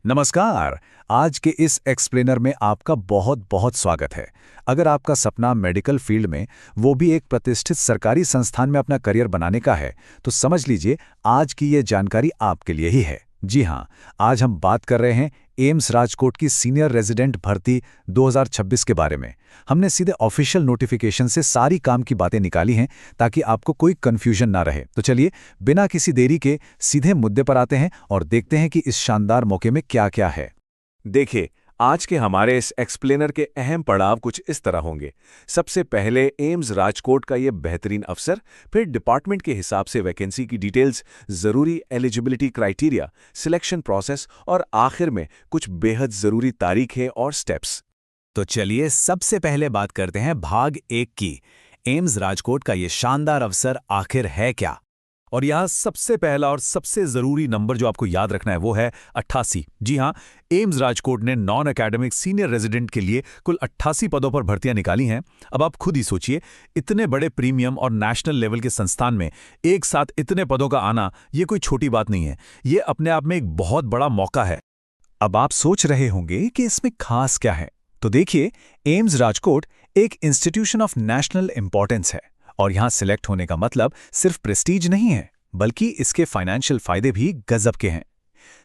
नमस्कार। आज के इस एक्सप्लेनर में आपका बहुत बहुत स्वागत है। अगर आपका सपना मेडिकल फील्ड में, वो भी एक प्रतिष्ठित सरकारी संस्थान में अपना करियर बनाने का है, तो समझ लीजिए आज की ये जानकारी आपके लिए ही है। जी हाँ, आज हम बात कर रहे हैं एम्स राजकोट की सीनियर रेजिडेंट भर्ती 2026 के बारे में। हमने सीधे ऑफिशियल नोटिफिकेशन से सारी काम की बातें निकाली हैं ताकि आपको कोई कंफ्यूजन ना रहे। तो चलिए बिना किसी देरी के सीधे मुद्दे पर आते हैं और देखते हैं कि इस शानदार मौके में क्या क्या है। देखिए, आज के हमारे इस एक्सप्लेनर के अहम पड़ाव कुछ इस तरह होंगे। सबसे पहले एम्स राजकोट का ये बेहतरीन अवसर, फिर डिपार्टमेंट के हिसाब से वैकेंसी की डिटेल्स, ज़रूरी एलिजिबिलिटी क्राइटेरिया, सिलेक्शन प्रोसेस और आखिर में कुछ बेहद ज़रूरी तारीखें और स्टेप्स। तो चलिए सबसे पहले बात करते हैं भाग 1 की। एम्स राजकोट का ये शानदार अवसर आखिर है क्या? और यहाँ सबसे पहला और सबसे जरूरी नंबर जो आपको याद रखना है वो है 88। जी हाँ, एम्स राजकोट ने नॉन एकेडमिक सीनियर रेजिडेंट के लिए कुल 88 पदों पर भर्तियां निकाली हैं। अब आप खुद ही सोचिए, इतने बड़े प्रीमियम और नेशनल लेवल के संस्थान में एक साथ इतने पदों का आना ये कोई छोटी बात नहीं है। ये अपने आप में एक बहुत बड़ा मौका है। अब आप सोच रहे होंगे कि इसमें खास क्या है, तो देखिए, एम्स राजकोट एक इंस्टीट्यूशन ऑफ नेशनल इंपॉर्टेंस है और यहां सिलेक्ट होने का मतलब सिर्फ प्रेस्टीज नहीं है, बल्कि इसके फाइनेंशियल फायदे भी गजब के हैं।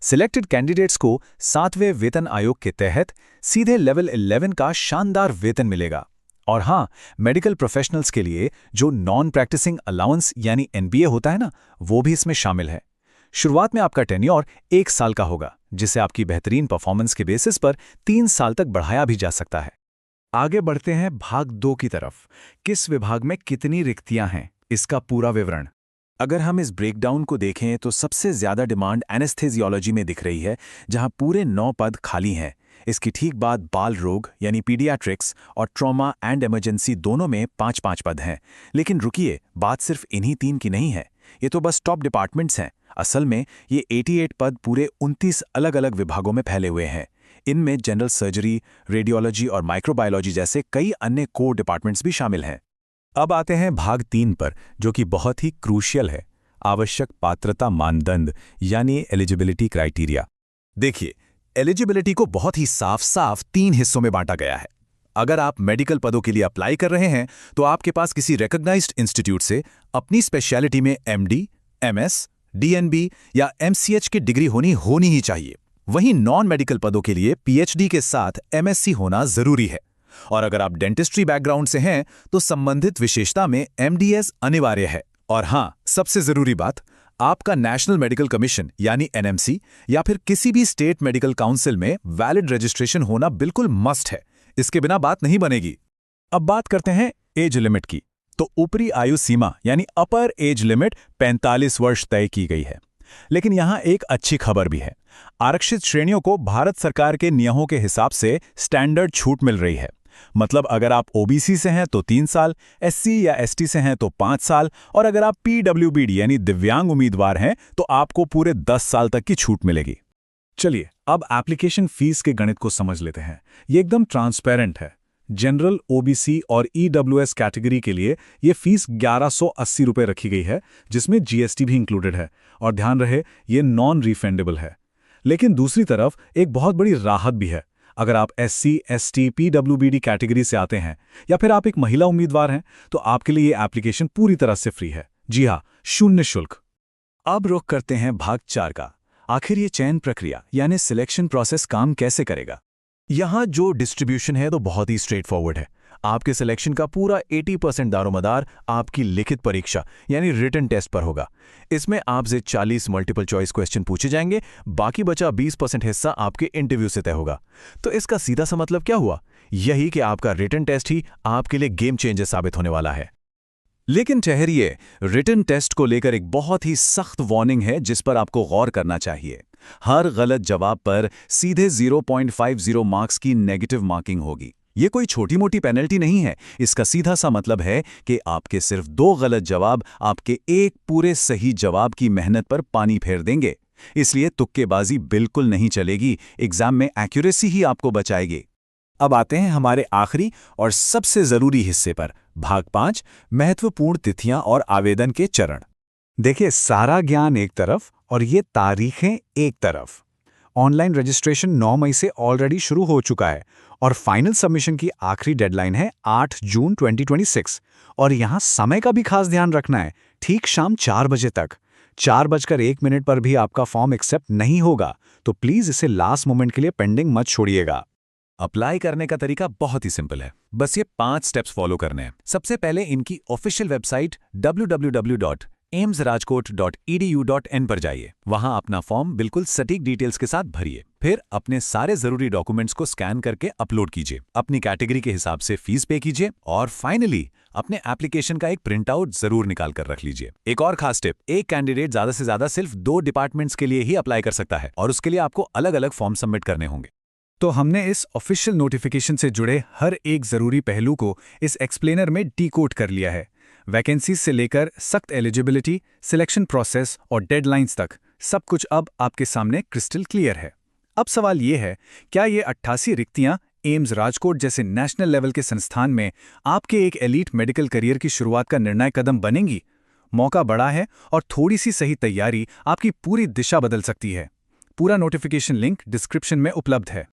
सिलेक्टेड कैंडिडेट्स को 7वें वेतन आयोग के तहत सीधे लेवल 11 का शानदार वेतन मिलेगा। और हां, मेडिकल प्रोफेशनल्स के लिए जो नॉन प्रैक्टिसिंग अलाउंस यानी एनपीए होता है ना, वो भी इसमें शामिल है। शुरुआत में आपका टेन्योर 1 साल का होगा, जिसे आपकी बेहतरीन परफॉर्मेंस के बेसिस पर 3 साल तक बढ़ाया भी जा सकता है। आगे बढ़ते हैं भाग 2 की तरफ। किस विभाग में कितनी रिक्तियां हैं, इसका पूरा विवरण। अगर हम इस ब्रेकडाउन को देखें तो सबसे ज्यादा डिमांड एनेस्थेसियोलॉजी में दिख रही है, जहां पूरे 9 पद खाली हैं। इसकी ठीक बाद बाल रोग यानी पीडियाट्रिक्स और ट्रॉमा एंड इमरजेंसी दोनों में 5-5 पद हैं। लेकिन रुकिए, बात सिर्फ इन्हीं 3 की नहीं है। ये तो बस टॉप डिपार्टमेंट्स हैं। असल में ये 88 पद पूरे 29 अलग अलग विभागों में फैले हुए हैं। इनमें जनरल सर्जरी, रेडियोलॉजी और माइक्रोबायोलॉजी जैसे कई अन्य कोर डिपार्टमेंट्स भी शामिल हैं। अब आते हैं भाग 3 पर, जो कि बहुत ही क्रूशियल है, आवश्यक पात्रता मानदंड यानी एलिजिबिलिटी क्राइटेरिया। देखिए, एलिजिबिलिटी को बहुत ही साफ-साफ 3 हिस्सों में बांटा गया है। अगर आप मेडिकल पदों के लिए अप्लाई कर रहे हैं, तो आपके पास किसी रिकॉग्नाइज्ड इंस्टीट्यूट से अपनी स्पेशलिटी में एमडी, एमएस, डीएनबी या एमसीएच की डिग्री होनी ही चाहिए। वहीं नॉन मेडिकल पदों के लिए पीएचडी के साथ एमएससी होना जरूरी है। और अगर आप डेंटिस्ट्री बैकग्राउंड से हैं, तो संबंधित विशेषता में एमडीएस अनिवार्य है। और हां, सबसे जरूरी बात, आपका नेशनल मेडिकल कमीशन यानी एनएमसी या फिर किसी भी स्टेट मेडिकल काउंसिल में वैलिड रजिस्ट्रेशन होना बिल्कुल मस्ट है। इसके बिना बात नहीं बनेगी। अब बात करते हैं एज लिमिट की। तो ऊपरी आयु सीमा यानी अपर एज लिमिट 45 वर्ष तय की गई है। लेकिन यहां एक अच्छी खबर भी है। आरक्षित श्रेणियों को भारत सरकार के नियमों के हिसाब से स्टैंडर्ड छूट मिल रही है। मतलब अगर आप ओबीसी से हैं तो 3 साल, एससी या एसटी से हैं तो 5 साल, और अगर आप पीडब्ल्यूबीडी यानी दिव्यांग उम्मीदवार हैं तो आपको पूरे 10 साल तक की छूट मिलेगी। चलिए अब एप्लीकेशन फीस के गणित को समझ लेते हैं। ये एकदम ट्रांसपेरेंट है। जनरल, ओबीसी और ईडब्ल्यूएस कैटेगरी के लिए ये फीस 1180 रुपये रखी गई है, जिसमें जीएसटी भी इंक्लूडेड है। और ध्यान रहे, ये नॉन रिफंडेबल है। लेकिन दूसरी तरफ एक बहुत बड़ी राहत भी है। अगर आप एससी, एसटी, पीडब्ल्यूबीडी कैटेगरी से आते हैं या फिर आप एक महिला उम्मीदवार हैं, तो आपके लिए ये एप्लीकेशन पूरी तरह से फ्री है। जी हाँ, शून्य शुल्क। अब रुख करते हैं भाग 4 का। आखिर ये चयन प्रक्रिया यानी सिलेक्शन प्रोसेस काम कैसे करेगा। यहाँ जो डिस्ट्रीब्यूशन है तो बहुत ही स्ट्रेट फॉरवर्ड है। आपके सिलेक्शन का पूरा 80% दारोमदार आपकी लिखित परीक्षा यानी रिटन टेस्ट पर होगा। इसमें आपसे 40 मल्टीपल चॉइस क्वेश्चन पूछे जाएंगे, बाकी बचा 20% हिस्सा आपके इंटरव्यू से तय होगा। तो इसका सीधा सा मतलब क्या हुआ? यही कि आपका रिटन टेस्ट ही आपके लिए गेम चेंजर साबित होने वाला है। लेकिन ठहरिए, रिटन टेस्ट को लेकर एक बहुत ही सख्त वार्निंग है जिस पर आपको गौर करना चाहिए। हर गलत जवाब पर सीधे 0.50 मार्क्स की नेगेटिव मार्किंग होगी। ये कोई छोटी मोटी पेनल्टी नहीं है। इसका सीधा सा मतलब है कि आपके सिर्फ 2 गलत जवाब आपके एक पूरे सही जवाब की मेहनत पर पानी फेर देंगे। इसलिए तुक्केबाजी बिल्कुल नहीं चलेगी। एग्जाम में एक्यूरेसी ही आपको बचाएगी। अब आते हैं हमारे आखिरी और सबसे जरूरी हिस्से पर, भाग 5, महत्वपूर्ण तिथियां और आवेदन के चरण। देखिए, सारा ज्ञान एक तरफ और ये तारीखें एक तरफ। ऑनलाइन रजिस्ट्रेशन 9 मई से ऑलरेडी शुरू हो चुका है और फाइनल सबमिशन की आखिरी डेडलाइन है 8 जून 2026। और यहाँ समय का भी खास ध्यान रखना है, ठीक शाम 4 बजे तक। 4:01 पर भी आपका फॉर्म एक्सेप्ट नहीं होगा, तो प्लीज़ इसे लास्ट मोमेंट के लिए पेंडिंग मत छोड़िएगा। अप्लाई करने का तरीका बहुत ही सिंपल है, बस ये 5 स्टेप्स फॉलो करने हैं। सबसे पहले इनकी ऑफिशियल वेबसाइट www.aimsrajkot.edu.in पर जाइए। वहां अपना फॉर्म बिल्कुल सटीक डिटेल्स के साथ भरिए। फिर अपने सारे जरूरी डॉक्यूमेंट्स को स्कैन करके अपलोड कीजिए। अपनी कैटेगरी के हिसाब से फीस पे कीजिए और फाइनली अपने एप्लीकेशन का एक प्रिंट आउट जरूर निकाल कर रख लीजिए। एक और खास टिप, एक कैंडिडेट ज्यादा से ज्यादा सिर्फ 2 डिपार्टमेंट्स के लिए ही अप्लाई कर सकता है और उसके लिए आपको अलग अलग फॉर्म सबमिट करने होंगे। तो हमने इस ऑफिशियल नोटिफिकेशन से जुड़े हर एक जरूरी पहलू को इस एक्सप्लेनर में डीकोड कर लिया है। वैकेंसीज से लेकर सख्त एलिजिबिलिटी, सिलेक्शन प्रोसेस और डेडलाइंस तक सब कुछ अब आपके सामने क्रिस्टल क्लियर है। अब सवाल ये है, क्या ये 88 रिक्तियां एम्स राजकोट जैसे नेशनल लेवल के संस्थान में आपके एक एलीट मेडिकल करियर की शुरुआत का निर्णायक कदम बनेंगी? मौका बड़ा है और थोड़ी सी सही तैयारी आपकी पूरी दिशा बदल सकती है। पूरा नोटिफिकेशन लिंक डिस्क्रिप्शन में उपलब्ध है।